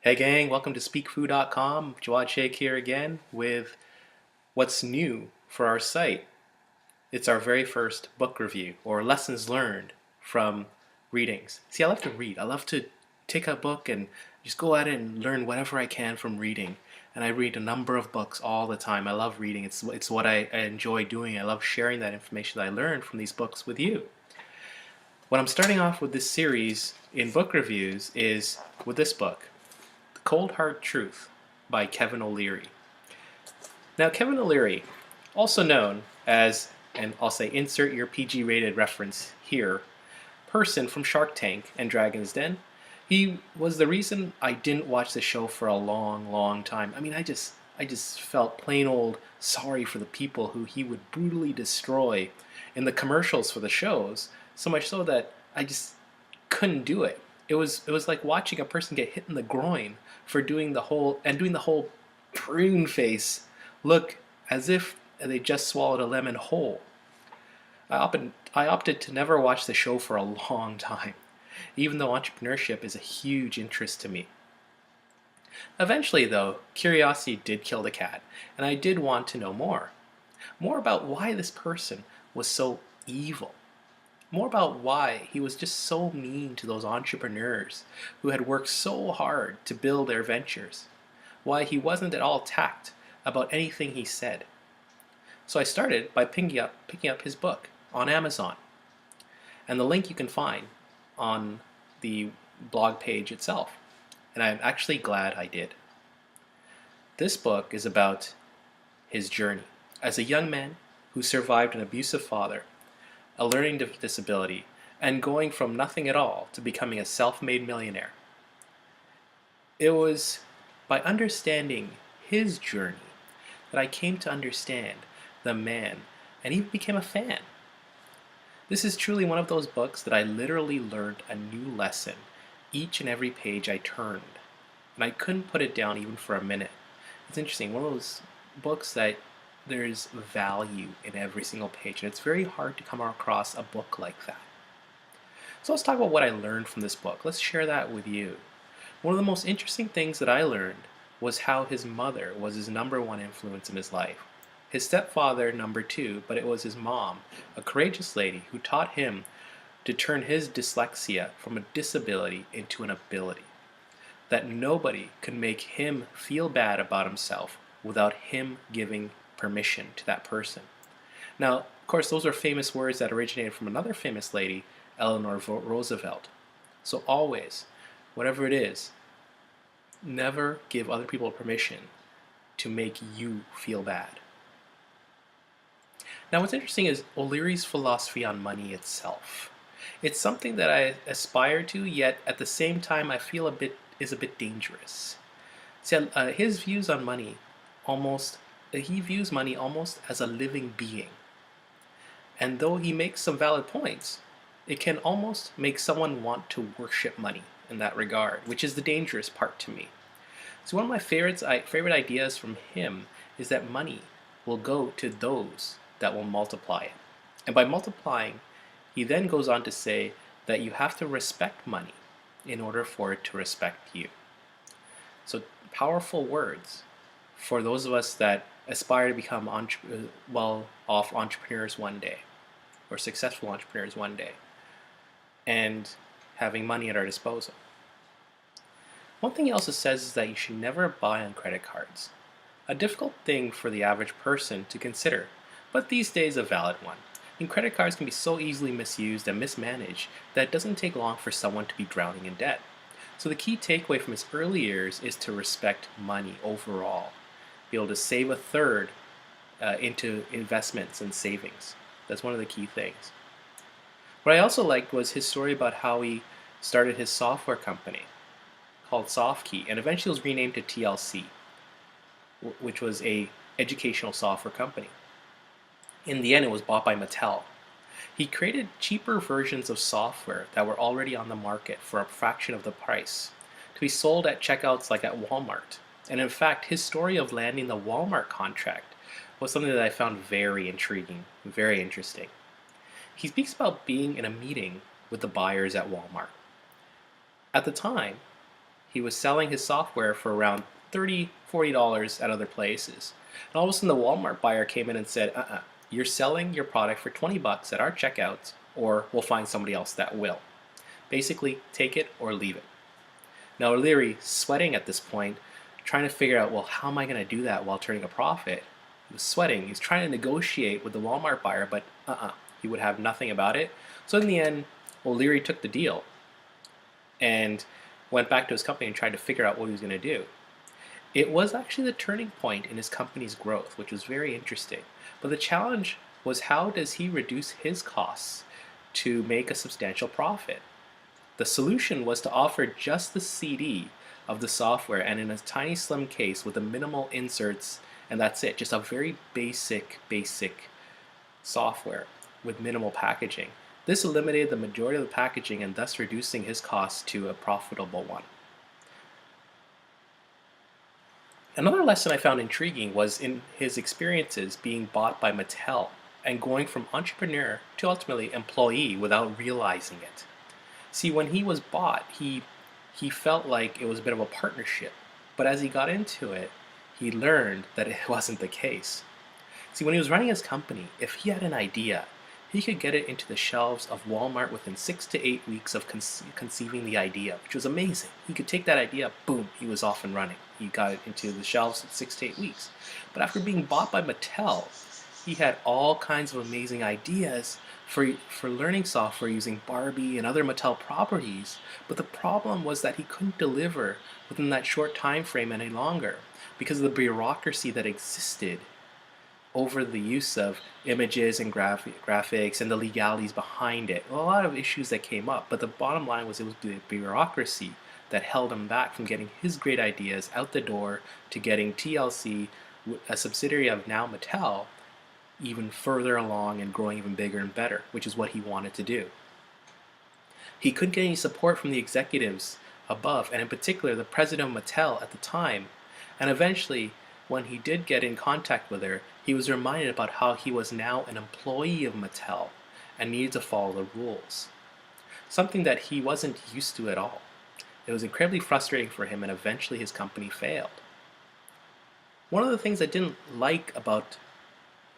Hey gang, welcome to speakfu.com. Jawad Sheikh here again with what's new for our site. It's our very first book review or lessons learned from readings. See, I love to read. I love to take a book and just go at it and learn whatever I can from reading. And I read a number of books all the time. I love reading. It's what I enjoy doing. I love sharing that information that I learned from these books with you. What I'm starting off with this series in book reviews is with this book. Cold Hard Truth by Kevin O'Leary. Now, Kevin O'Leary, also known as, and I'll say insert your PG rated reference here, person from Shark Tank and Dragon's Den, he was the reason I didn't watch the show for a long time. I just felt plain old sorry for the people who he would brutally destroy in the commercials for the shows, so much so that I just couldn't do it. It was like watching a person get hit in the groin for doing the whole prune face look as if they just swallowed a lemon whole. I opted to never watch the show for a long time, even though entrepreneurship is a huge interest to me. Eventually, though, curiosity did kill the cat, and I did want to know more. More about why this person was so evil. More about why he was just so mean to those entrepreneurs who had worked so hard to build their ventures. Why he wasn't at all tact about anything he said. So I started by picking up his book on Amazon. And the link you can find on the blog page itself. And I'm actually glad I did. This book is about his journey as a young man who survived an abusive father, a learning disability, and going from nothing at all to becoming a self-made millionaire. It was by understanding his journey that I came to understand the man and even became a fan. This is truly one of those books that I literally learned a new lesson each and every page I turned, and I couldn't put it down even for a minute. It's interesting, one of those books that there's value in every single page, and it's very hard to come across a book like that. So let's talk about what I learned from this book. Let's share that with you. One of the most interesting things that I learned was how his mother was his number one influence in his life. His stepfather, number two, but it was his mom, a courageous lady who taught him to turn his dyslexia from a disability into an ability. That nobody could make him feel bad about himself without him giving permission to that person. Now, of course, those are famous words that originated from another famous lady, Eleanor Roosevelt. So always, whatever it is, never give other people permission to make you feel bad. Now, what's interesting is O'Leary's philosophy on money itself. It's something that I aspire to, yet at the same time I feel is a bit dangerous. See, his views on money he views money almost as a living being. And though he makes some valid points, it can almost make someone want to worship money in that regard, which is the dangerous part to me. So one of my favorite ideas from him is that money will go to those that will multiply it. And by multiplying, he then goes on to say that you have to respect money in order for it to respect you. So powerful words for those of us that aspire to become well-off entrepreneurs one day, or successful entrepreneurs one day, and having money at our disposal. One thing he also says is that you should never buy on credit cards. A difficult thing for the average person to consider, but these days a valid one. And credit cards can be so easily misused and mismanaged that it doesn't take long for someone to be drowning in debt. So the key takeaway from his early years is to respect money overall. Be able to save a third into investments and savings. That's one of the key things. What I also liked was his story about how he started his software company called SoftKey, and eventually was renamed to TLC, which was a educational software company. In the end, it was bought by Mattel. He created cheaper versions of software that were already on the market for a fraction of the price to be sold at checkouts like at Walmart. And in fact, his story of landing the Walmart contract was something that I found very intriguing, very interesting. He speaks about being in a meeting with the buyers at Walmart. At the time, He was selling his software for around $30, $40 at other places. And all of a sudden the Walmart buyer came in and said, you're selling your product for 20 bucks at our checkouts, or we'll find somebody else that will. Basically, take it or leave it. Now O'Leary, sweating at this point, trying to figure out, well, how am I going to do that while turning a profit? He was sweating. He's trying to negotiate with the Walmart buyer, but he would have nothing about it. So in the end, O'Leary took the deal and went back to his company and tried to figure out what he was going to do. It was actually the turning point in his company's growth, which was very interesting. But the challenge was, how does he reduce his costs to make a substantial profit? The solution was to offer just the CD of the software, and in a tiny slim case with the minimal inserts, and that's it. Just a very basic software with minimal packaging. This eliminated the majority of the packaging and thus reducing his costs to a profitable one. Another lesson I found intriguing was in his experiences being bought by Mattel and going from entrepreneur to ultimately employee without realizing it. See, when he was bought, he felt like it was a bit of a partnership, but as he got into it, he learned that it wasn't the case. See, when he was running his company, if he had an idea, he could get it into the shelves of Walmart within 6 to 8 weeks of conceiving the idea, which was amazing. He could take that idea, boom, he was off and running. He got it into the shelves in 6 to 8 weeks. But after being bought by Mattel, he had all kinds of amazing ideas for learning software using Barbie and other Mattel properties. But the problem was that he couldn't deliver within that short time frame any longer because of the bureaucracy that existed over the use of images and graphics and the legalities behind it. A lot of issues that came up, but the bottom line was it was the bureaucracy that held him back from getting his great ideas out the door to getting TLC, a subsidiary of now Mattel, even further along and growing even bigger and better, which is what he wanted to do. He couldn't get any support from the executives above, and in particular the president of Mattel at the time, and eventually when he did get in contact with her, he was reminded about how he was now an employee of Mattel and needed to follow the rules. Something that he wasn't used to at all. It was incredibly frustrating for him, and eventually his company failed. One of the things I didn't like about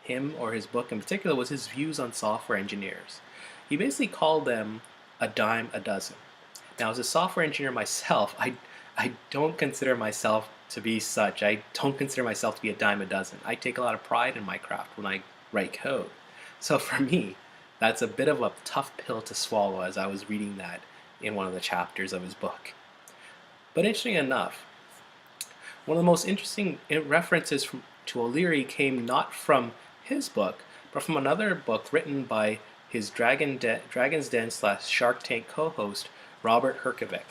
him or his book in particular was his views on software engineers. He basically called them a dime a dozen. Now, as a software engineer myself, I don't consider myself to be such. I don't consider myself to be a dime a dozen. I take a lot of pride in my craft when I write code. So for me, that's a bit of a tough pill to swallow as I was reading that in one of the chapters of his book. But interesting enough, one of the most interesting references to O'Leary came not from his book, but from another book written by his Dragon's Den / Shark Tank co-host, Robert Herjavec.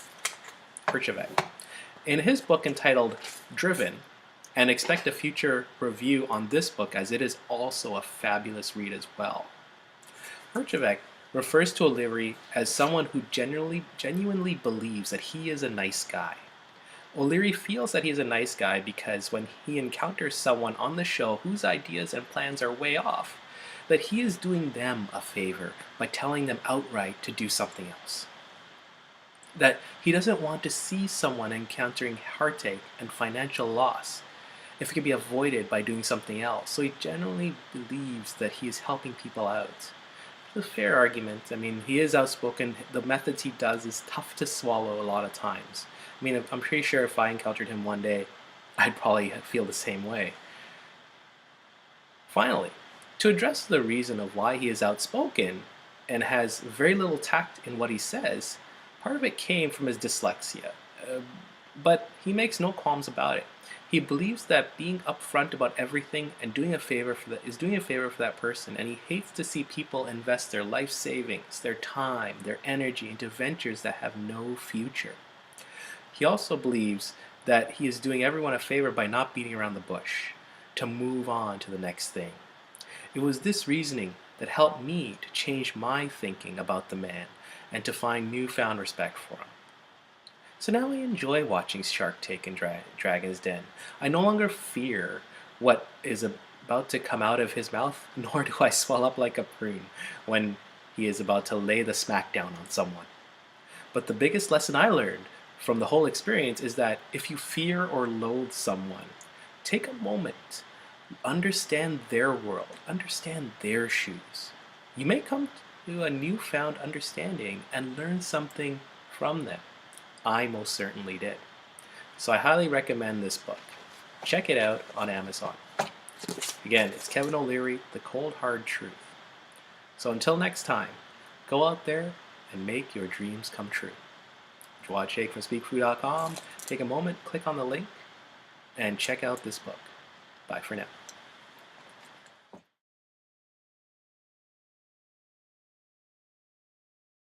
In his book entitled Driven, and expect a future review on this book as it is also a fabulous read as well. Herjavec refers to O'Leary as someone who genuinely believes that he is a nice guy. O'Leary feels that he is a nice guy because when he encounters someone on the show whose ideas and plans are way off, that he is doing them a favor by telling them outright to do something else. That he doesn't want to see someone encountering heartache and financial loss if it can be avoided by doing something else. So he generally believes that he is helping people out. It's a fair argument. I mean, he is outspoken. The methods he does is tough to swallow a lot of times. I mean, I'm pretty sure if I encountered him one day, I'd probably feel the same way. Finally, to address the reason of why he is outspoken and has very little tact in what he says, part of it came from his dyslexia, but he makes no qualms about it. He believes that being upfront about everything and doing a favor for that is doing a favor for that person, and he hates to see people invest their life savings, their time, their energy into ventures that have no future. He also believes that he is doing everyone a favor by not beating around the bush, to move on to the next thing. It was this reasoning that helped me to change my thinking about the man and to find newfound respect for him. So now I enjoy watching Shark Tank and Dragon's Den. I no longer fear what is about to come out of his mouth, nor do I swell up like a prune when he is about to lay the smackdown on someone. But the biggest lesson I learned from the whole experience is that if you fear or loathe someone, take a moment, understand their world, understand their shoes. You may come to a newfound understanding and learn something from them. I most certainly did. So I highly recommend this book. Check it out on Amazon. Again, it's Kevin O'Leary, The Cold Hard Truth. So until next time, go out there and make your dreams come true. If you want to shake from speakfree.com, take a moment, click on the link, and check out this book. Bye for now.